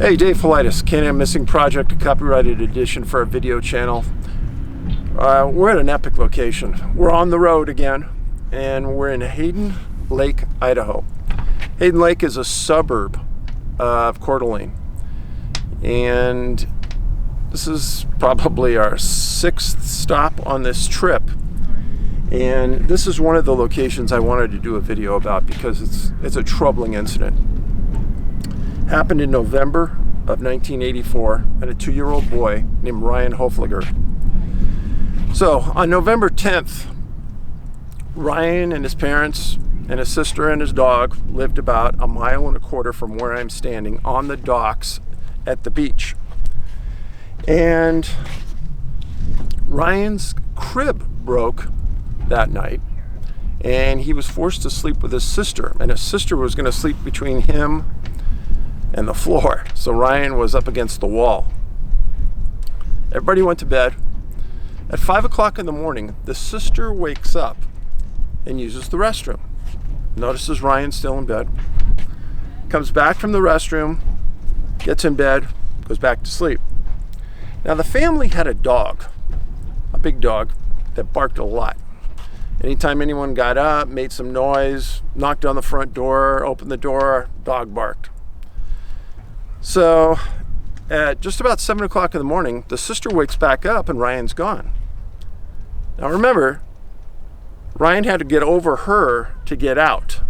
Hey, Dave Paulides, Canammissing Project, a copyrighted edition for our video channel. We're at an epic location. We're on the road again, and we're in Hayden Lake, Idaho. Hayden Lake is a suburb of Coeur d'Alene, and this is probably our 6th stop on this trip. And this is one of the locations I wanted to do a video about because it's a troubling incident. Happened in November of 1984, and a 2-year-old boy named Ryan Hoeffliger. So on November 10th, Ryan and his parents and his sister and his dog lived about 1.25 miles from where I'm standing on the docks at the beach. And Ryan's crib broke that night, and he was forced to sleep with his sister, and his sister was going to sleep between him and the floor. So Ryan was up against the wall. Everybody went to bed. At 5 o'clock in the morning, the sister wakes up and uses the restroom. Notices Ryan still in bed. Comes back from the restroom, gets in bed, goes back to sleep. Now the family had a dog, a big dog that barked a lot. Anytime anyone got up, made some noise, knocked on the front door, opened the door, dog barked. So at just about 7 o'clock in the morning, the sister wakes back up and Ryan's gone. Now remember, Ryan had to get over her to get out.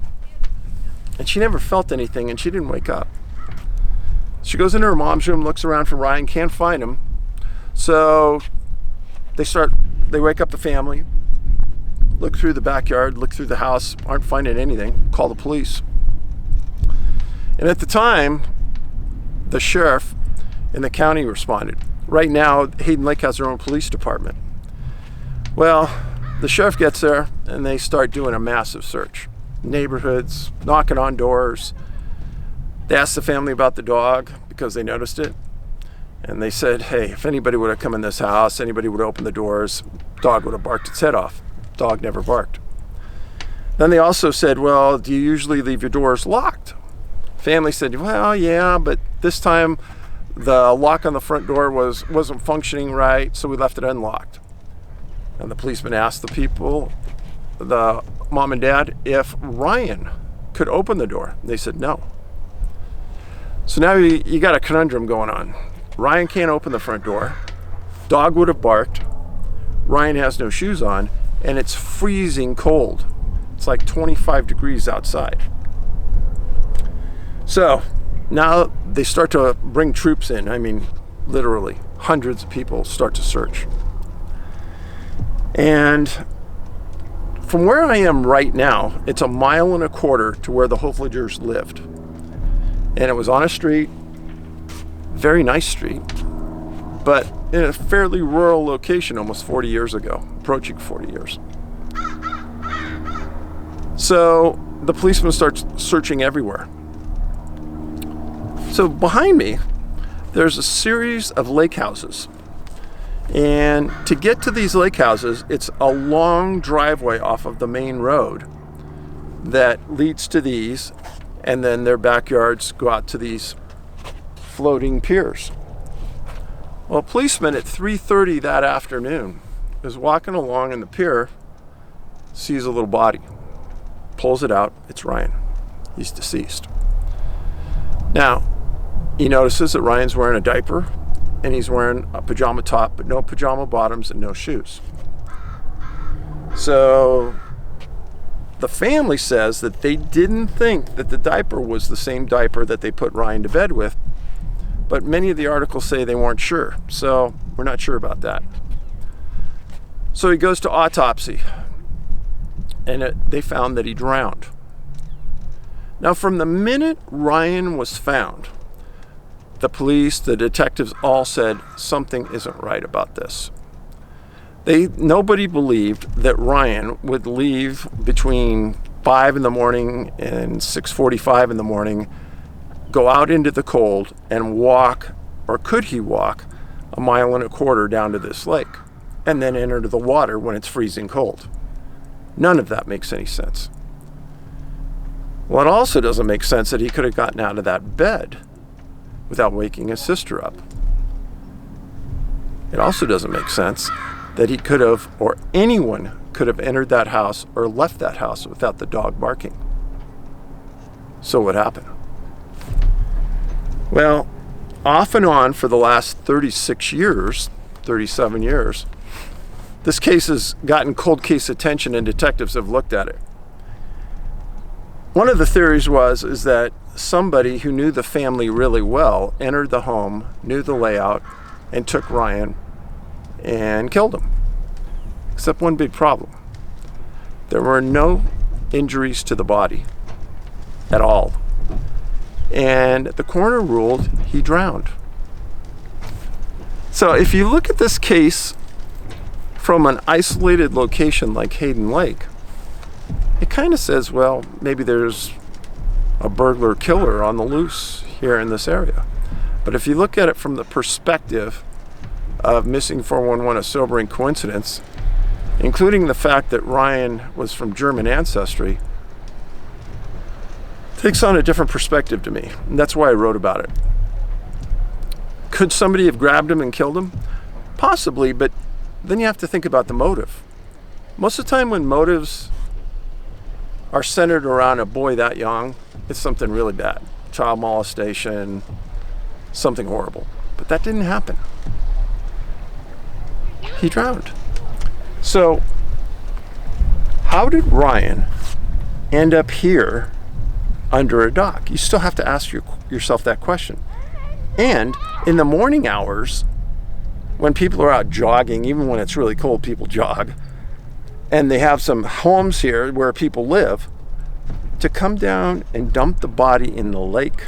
And she never felt anything, and she didn't wake up. She goes into her mom's room, looks around for Ryan, can't find him. So they wake up the family, look through the backyard, look through the house, aren't finding anything, call the police. And at the time, the sheriff in the county responded. Right now, Hayden Lake has their own police department. Well, the sheriff gets there and they start doing a massive search. Neighborhoods, knocking on doors. They asked the family about the dog because they noticed it. And they said, hey, if anybody would have come in this house, anybody would open the doors, dog would have barked its head off. Dog never barked. Then they also said, well, do you usually leave your doors locked? Family said, well, yeah, but this time the lock on the front door wasn't functioning right, so we left it unlocked. And the policeman asked the people, the mom and dad, if Ryan could open the door. They said no. So now you got a conundrum going on. Ryan can't open the front door. Dog would have barked. Ryan has no shoes on, and it's freezing cold. It's like 25 degrees outside. So now they start to bring troops in. I mean, literally, hundreds of people start to search. And from where I am right now, it's 1.25 miles to where the Hoeffligers lived. And it was on a street, very nice street, but in a fairly rural location almost 40 years ago, approaching 40 years. So the policeman starts searching everywhere. So behind me, there's a series of lake houses. And to get to these lake houses, it's a long driveway off of the main road that leads to these, and then their backyards go out to these floating piers. Well, a policeman at 3:30 that afternoon is walking along in the pier, sees a little body, pulls it out. It's Ryan. He's deceased. Now, he notices that Ryan's wearing a diaper, and he's wearing a pajama top, but no pajama bottoms and no shoes. So the family says that they didn't think that the diaper was the same diaper that they put Ryan to bed with, but many of the articles say they weren't sure, so we're not sure about that. So he goes to autopsy, and they found that he drowned. Now, from the minute Ryan was found, the police, the detectives all said something isn't right about this. Nobody believed that Ryan would leave between 5 in the morning and 6:45 in the morning, go out into the cold and walk, or could he walk, 1.25 miles down to this lake and then enter the water when it's freezing cold. None of that makes any sense. Well, it also doesn't make sense that he could have gotten out of that bed without waking his sister up. It also doesn't make sense that he could have, or anyone could have entered that house or left that house without the dog barking. So what happened? Well, off and on for the last 36 years, 37 years, this case has gotten cold case attention and detectives have looked at it. One of the theories is that somebody who knew the family really well entered the home, knew the layout, and took Ryan and killed him. Except one big problem. There were no injuries to the body at all. And the coroner ruled he drowned. So if you look at this case from an isolated location like Hayden Lake, it kind of says, well, maybe there's a burglar killer on the loose here in this area. But if you look at it from the perspective of missing 411, a sobering coincidence, including the fact that Ryan was from German ancestry, takes on a different perspective to me. And that's why I wrote about it. Could somebody have grabbed him and killed him? Possibly, but then you have to think about the motive. Most of the time when motives are centered around a boy that young, it's something really bad. Child molestation, something horrible. But that didn't happen. He drowned. So, how did Ryan end up here under a dock? You still have to ask yourself that question. And in the morning hours, when people are out jogging, even when it's really cold, people jog, and they have some homes here where people live, to come down and dump the body in the lake,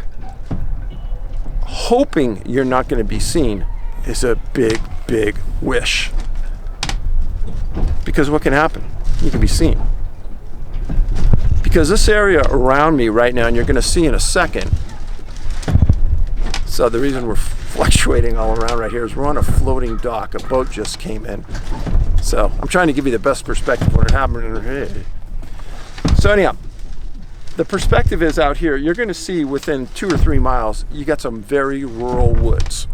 hoping you're not going to be seen, is a big, big wish. Because what can happen? You can be seen. Because this area around me right now, and you're going to see in a second, so the reason we're fluctuating all around right here is we're on a floating dock. A boat just came in. So I'm trying to give you the best perspective when it happened. So anyhow, the perspective is out here. You're going to see within 2 or 3 miles, you got some very rural woods.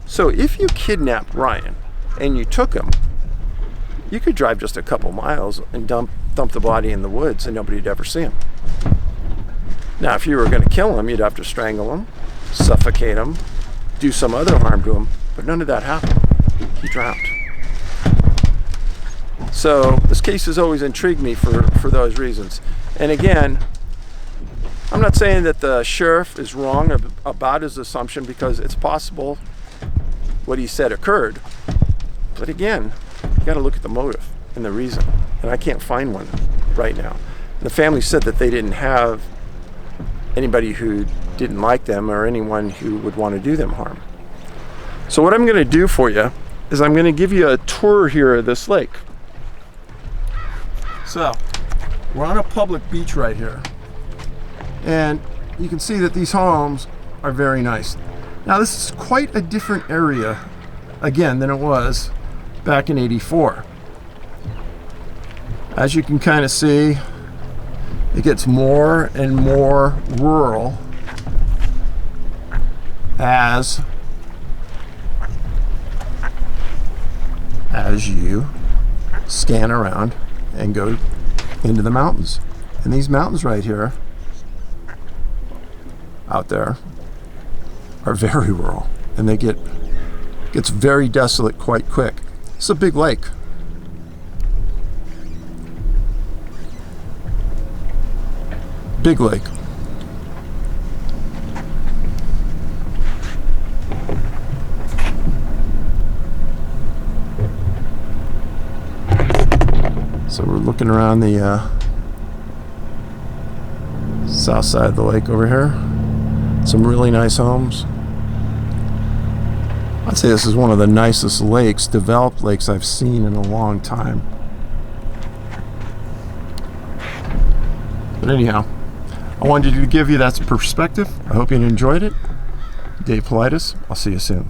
So if you kidnapped Ryan and you took him, you could drive just a couple miles and dump the body in the woods and nobody'd ever see him. Now, if you were going to kill him, you'd have to strangle him, suffocate him, do some other harm to him, but none of that happened. He drowned. So this case has always intrigued me for those reasons. And again, I'm not saying that the sheriff is wrong about his assumption, because it's possible what he said occurred. But again, you got to look at the motive and the reason. And I can't find one right now. And the family said that they didn't have anybody who didn't like them or anyone who would want to do them harm. So what I'm going to do for you is I'm going to give you a tour here of this lake. So we're on a public beach right here. And you can see that these homes are very nice. Now this is quite a different area, again, than it was back in '84. As you can kind of see, it gets more and more rural as you scan around and go into the mountains. And these mountains right here, out there, are very rural, and gets very desolate quite quick. It's a big lake. Big lake. So we're looking around the south side of the lake over here. Some really nice homes. I'd say this is one of the nicest lakes, developed lakes I've seen in a long time. But anyhow, I wanted to give you that perspective. I hope you enjoyed it. Dave Paulides. I'll see you soon.